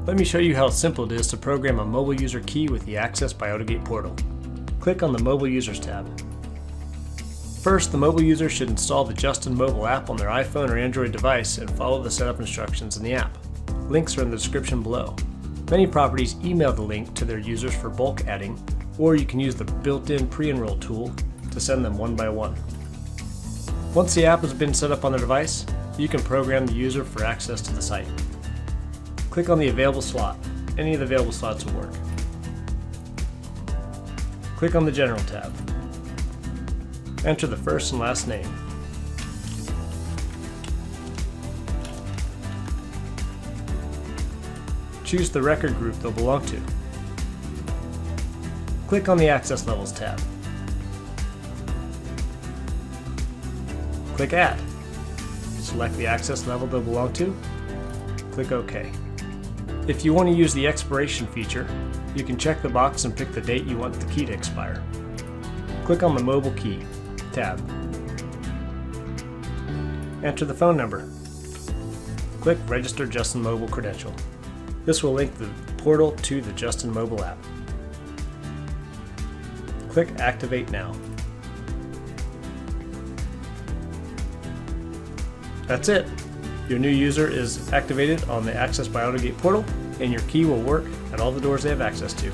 Let me show you how simple it is to program a mobile user key with the Access by AutoGate Portal. Click on the Mobile Users tab. First, the mobile user should install the Justin Mobile app on their iPhone or Android device and follow the setup instructions in the app. Links are in the description below. Many properties email the link to their users for bulk adding, or you can use the built-in pre-enroll tool to send them one by one. Once the app has been set up on the device, you can program the user for access to the site. Click on the available slot. Any of the available slots will work. Click on the General tab. Enter the first and last name. Choose the record group they'll belong to. Click on the Access Levels tab. Click Add. Select the access level they'll belong to. Click OK. If you want to use the expiration feature, you can check the box and pick the date you want the key to expire. Click on the Moble Key Tab. Enter the phone number. Click Register Justin Mobile Credential. This will link the portal to the Justin Mobile app. Click Activate Now. That's it. Your new user is activated on the Access by AutoGate portal, and your key will work at all the doors they have access to.